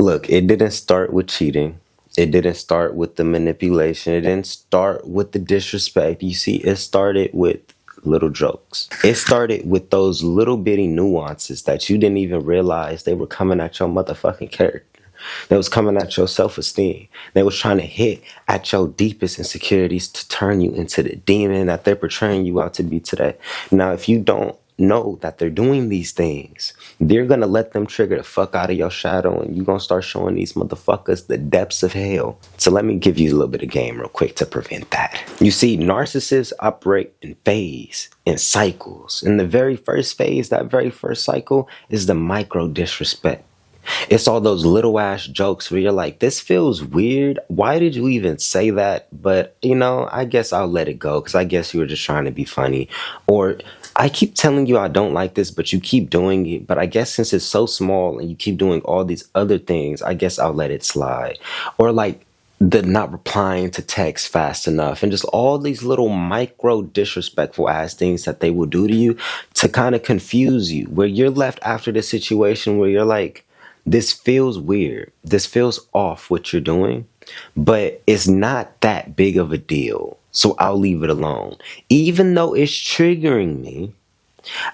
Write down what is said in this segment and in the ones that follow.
Look, it didn't start with cheating. It didn't start with the manipulation. It didn't start with the disrespect. You see, it started with little jokes. It started with those little bitty nuances that you didn't even realize they were coming at your motherfucking character. They was coming at your self-esteem. They was trying to hit at your deepest insecurities to turn you into the demon that they're portraying you out to be today. Now, if you don't know that they're doing these things, they're gonna let them trigger the fuck out of your shadow, and you're gonna start showing these motherfuckers the depths of hell. So let me give you a little bit of game real quick to prevent that. You see, narcissists operate in phase, in cycles. In the very first phase, that very first cycle is the micro disrespect. It's all those little ass jokes where you're like, this feels weird. Why did you even say that? But, I guess I'll let it go because I guess you were just trying to be funny. Or I keep telling you I don't like this, but you keep doing it. But I guess since it's so small and you keep doing all these other things, I guess I'll let it slide. Or like the not replying to text fast enough and just all these little micro disrespectful ass things that they will do to you to kind of confuse you, where you're left after the situation where you're like, this feels weird. This feels off what you're doing, but it's not that big of a deal. So I'll leave it alone. Even though it's triggering me,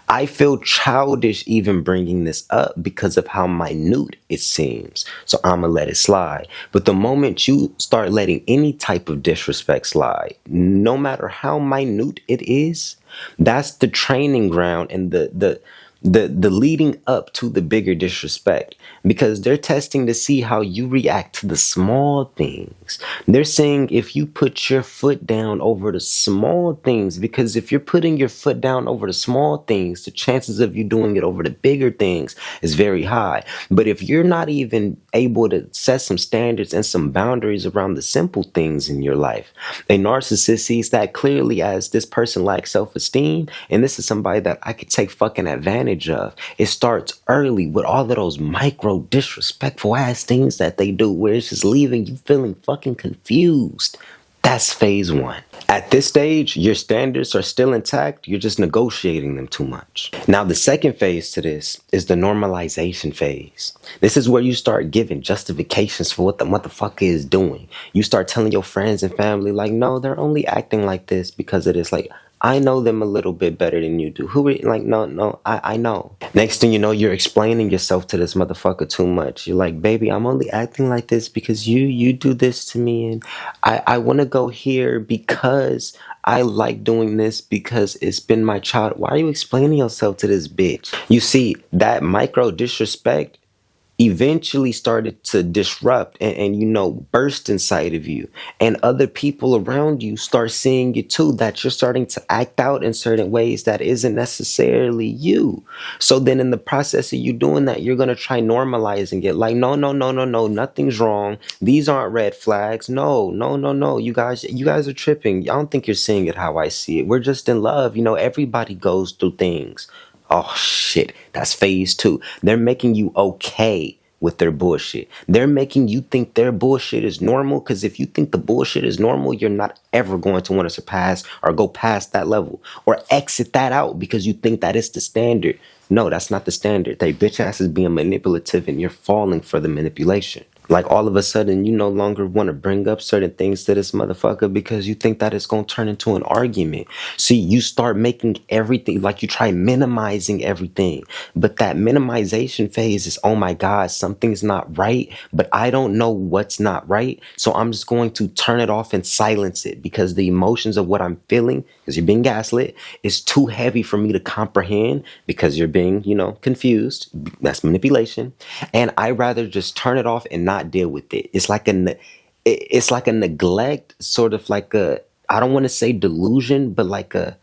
I feel childish even bringing this up because of how minute it seems. So I'm going to let it slide. But the moment you start letting any type of disrespect slide, no matter how minute it is, that's the training ground and the leading up to the bigger disrespect, because they're testing to see how you react to the small things. They're saying if you put your foot down over the small things, because if you're putting your foot down over the small things, the chances of you doing it over the bigger things is very high. But if you're not even able to set some standards and some boundaries around the simple things in your life, a narcissist sees that clearly as this person lacks self-esteem, and this is somebody that I could take fucking advantage of. It starts early with all of those micro disrespectful ass things that they do, where it's just leaving you feeling fucking confused. That's phase one. At this stage, your standards are still intact. You're just negotiating them too much. Now, the second phase to this is the normalization phase. This is where you start giving justifications for what the motherfucker is doing. You start telling your friends and family, like, no, they're only acting like this because it is like, I know them a little bit better than you do. Who are you? Like, no, I know. Next thing you know, you're explaining yourself to this motherfucker too much. You're like, baby, I'm only acting like this because you do this to me. And I want to go here because I like doing this because it's been my child. Why are you explaining yourself to this bitch? You see, that micro disrespect eventually started to disrupt and burst inside of you, and other people around you start seeing it too, that you're starting to act out in certain ways that isn't necessarily you. So then in the process of you doing that, you're going to try normalizing it, like, no, nothing's wrong, these aren't red flags, no, you guys are tripping, I don't think you're seeing it how I see it, we're just in love, everybody goes through things. Oh shit, that's phase two. They're making you okay with their bullshit. They're making you think their bullshit is normal, because if you think the bullshit is normal, you're not ever going to want to surpass or go past that level or exit that out because you think that it's the standard. No, that's not the standard. They bitch ass is being manipulative and you're falling for the manipulation. Like all of a sudden, you no longer want to bring up certain things to this motherfucker because you think that it's going to turn into an argument. See, you start making everything, like you try minimizing everything. But that minimization phase is, oh my God, something's not right, but I don't know what's not right. So I'm just going to turn it off and silence it because the emotions of what I'm feeling, because you're being gaslit, is too heavy for me to comprehend because you're being, confused. That's manipulation. And I rather just turn it off and not deal with it. It's like a neglect, sort of like I don't want to say delusion, but like a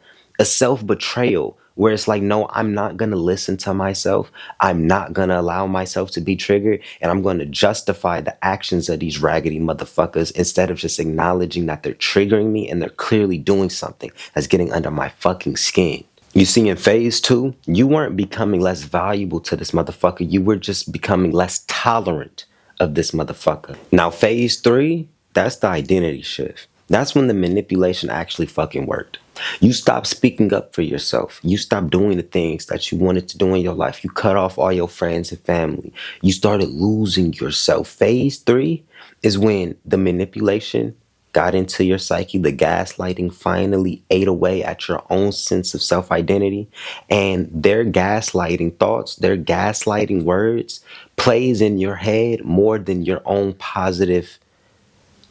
self-betrayal, where it's like, no, I'm not going to listen to myself. I'm not going to allow myself to be triggered. And I'm going to justify the actions of these raggedy motherfuckers instead of just acknowledging that they're triggering me and they're clearly doing something that's getting under my fucking skin. You see, in phase two, you weren't becoming less valuable to this motherfucker. You were just becoming less tolerant of this motherfucker. Now, phase three, that's the identity shift. That's when the manipulation actually fucking worked. You stopped speaking up for yourself. You stopped doing the things that you wanted to do in your life. You cut off all your friends and family. You started losing yourself. Phase 3 is when the manipulation got into your psyche. The gaslighting finally ate away at your own sense of self-identity. And their gaslighting thoughts, their gaslighting words plays in your head more than your own positive,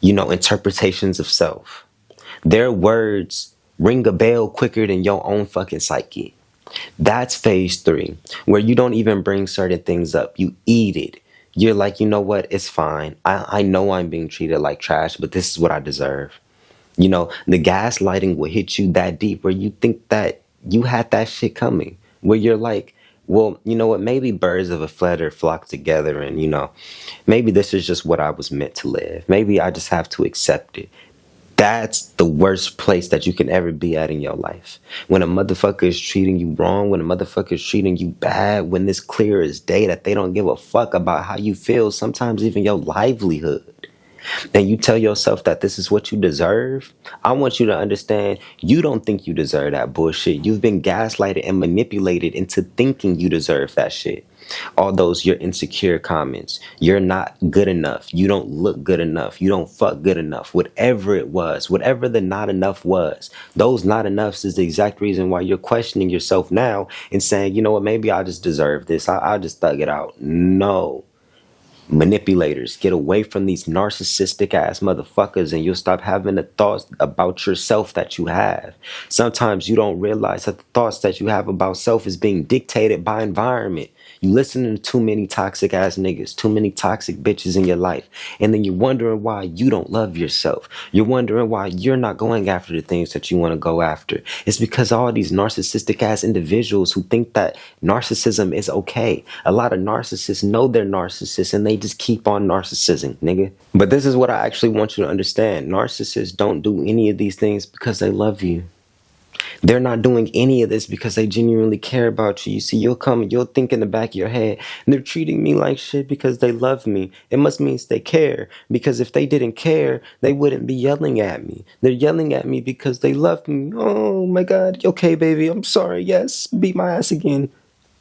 interpretations of self. Their words ring a bell quicker than your own fucking psyche. That's phase 3, where you don't even bring certain things up. You eat it. You're like, you know what? It's fine. I know I'm being treated like trash, but this is what I deserve. The gaslighting will hit you that deep where you think that you had that shit coming. Where you're like, well, you know what? Maybe birds of a feather flock together and, maybe this is just what I was meant to live. Maybe I just have to accept it. That's the worst place that you can ever be at in your life. When a motherfucker is treating you wrong, when a motherfucker is treating you bad, when it's clear as day that they don't give a fuck about how you feel, sometimes even your livelihood, and you tell yourself that this is what you deserve, I want you to understand you don't think you deserve that bullshit. You've been gaslighted and manipulated into thinking you deserve that shit. All those your insecure comments, you're not good enough, you don't look good enough, you don't fuck good enough, whatever it was, whatever the not enough was, those not enoughs is the exact reason why you're questioning yourself now and saying, you know what, maybe I just deserve this, I'll just thug it out. No. Manipulators, get away from these narcissistic ass motherfuckers and you'll stop having the thoughts about yourself that you have. Sometimes you don't realize that the thoughts that you have about self is being dictated by environment. You listen to too many toxic ass niggas, too many toxic bitches in your life, and then you're wondering why you don't love yourself. You're wondering why you're not going after the things that you want to go after. It's because all these narcissistic ass individuals who think that narcissism is okay. A lot of narcissists know they're narcissists and they just keep on narcissism, nigga. But this is what I actually want you to understand. Narcissists don't do any of these things because they love you. They're not doing any of this because they genuinely care about you. You see, you'll think in the back of your head, they're treating me like shit because they love me. It must mean they care, because if they didn't care, they wouldn't be yelling at me. They're yelling at me because they love me. Oh my God. Okay, baby, I'm sorry. Yes, beat my ass again.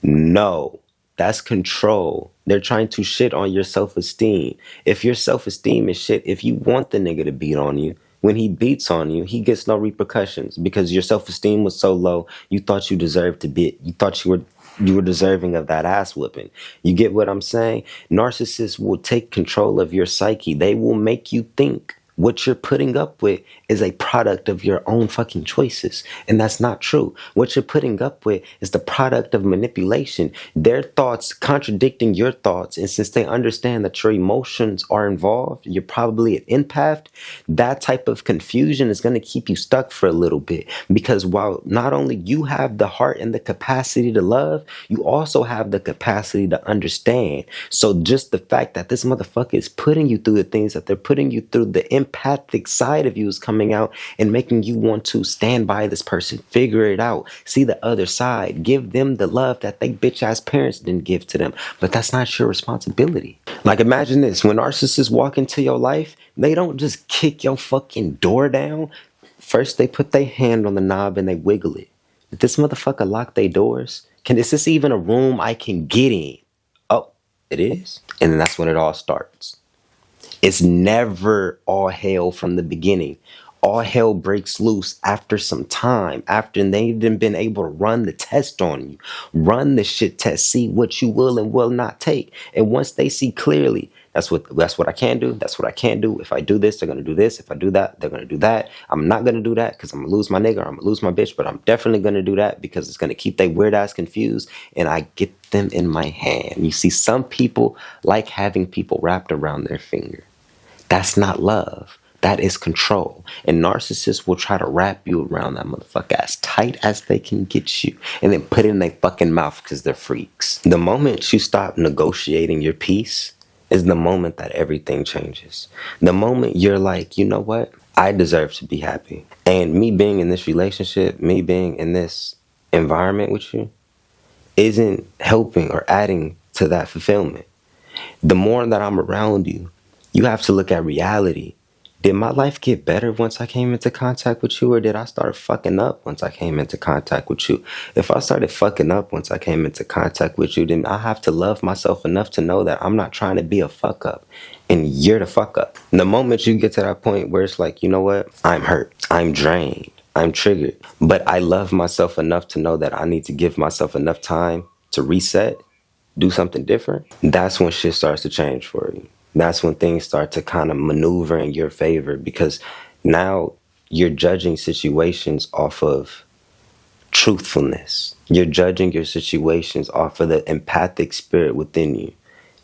No, that's control. They're trying to shit on your self-esteem. If your self-esteem is shit, if you want the nigga to beat on you, when he beats on you, he gets no repercussions because your self-esteem was so low, you thought you deserved to be, you thought you were deserving of that ass whooping. You get what I'm saying? Narcissists will take control of your psyche. They will make you think what you're putting up with is a product of your own fucking choices. And that's not true. What you're putting up with is the product of manipulation. Their thoughts contradicting your thoughts. And since they understand that your emotions are involved, you're probably an empath, that type of confusion is going to keep you stuck for a little bit. Because while not only you have the heart and the capacity to love, you also have the capacity to understand. So just the fact that this motherfucker is putting you through the things that they're putting you through, the empathic side of you is coming out and making you want to stand by this person, figure it out, see the other side, give them the love that they bitch ass parents didn't give to them. But that's not your responsibility. Like, imagine this: when narcissists walk into your life, they don't just kick your fucking door down. First, they put their hand on the knob and they wiggle it. Did this motherfucker lock their doors? Is this even a room I can get in? Oh, it is. And then that's when it all starts. It's never all hell from the beginning. All hell breaks loose after some time, after they've been able to run the test on you, run the shit test, see what you will and will not take. And once they see clearly, that's what I can do, that's what I can't do. If I do this, they're gonna do this. If I do that, they're gonna do that. I'm not gonna do that because I'm gonna lose my nigga or I'm gonna lose my bitch, but I'm definitely gonna do that because it's gonna keep they weird ass confused and I get them in my hand. You see, some people like having people wrapped around their finger. That's not love. That is control. And narcissists will try to wrap you around that motherfucker as tight as they can get you and then put it in their fucking mouth because they're freaks. The moment you stop negotiating your peace is the moment that everything changes. The moment you're like, you know what? I deserve to be happy. And me being in this relationship, me being in this environment with you isn't helping or adding to that fulfillment. The more that I'm around you, you have to look at reality. Did my life get better once I came into contact with you, or did I start fucking up once I came into contact with you? If I started fucking up once I came into contact with you, then I have to love myself enough to know that I'm not trying to be a fuck up. And you're the fuck up. The moment you get to that point where it's like, you know what? I'm hurt. I'm drained. I'm triggered. But I love myself enough to know that I need to give myself enough time to reset, do something different. That's when shit starts to change for you. That's when things start to kind of maneuver in your favor, because now you're judging situations off of truthfulness. You're judging your situations off of the empathic spirit within you,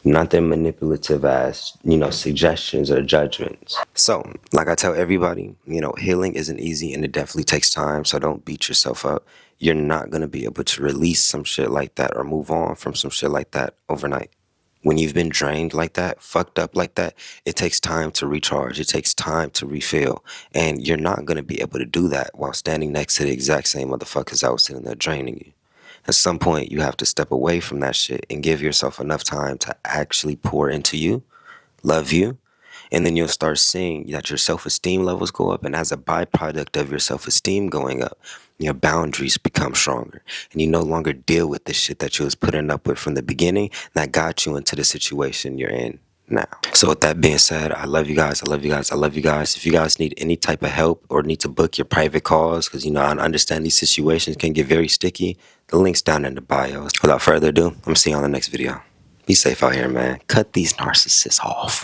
not their manipulative ass, suggestions or judgments. So, like I tell everybody, healing isn't easy and it definitely takes time. So don't beat yourself up. You're not going to be able to release some shit like that or move on from some shit like that overnight. When you've been drained like that, fucked up like that, it takes time to recharge. It takes time to refill. And you're not going to be able to do that while standing next to the exact same motherfuckers that was sitting there draining you. At some point, you have to step away from that shit and give yourself enough time to actually pour into you, love you, and then you'll start seeing that your self-esteem levels go up. And as a byproduct of your self-esteem going up, your boundaries become stronger. And you no longer deal with the shit that you was putting up with from the beginning that got you into the situation you're in now. So with that being said, I love you guys. I love you guys. I love you guys. If you guys need any type of help or need to book your private calls, because, I understand these situations can get very sticky, the link's down in the bio. Without further ado, I'm seeing you on the next video. Be safe out here, man. Cut these narcissists off.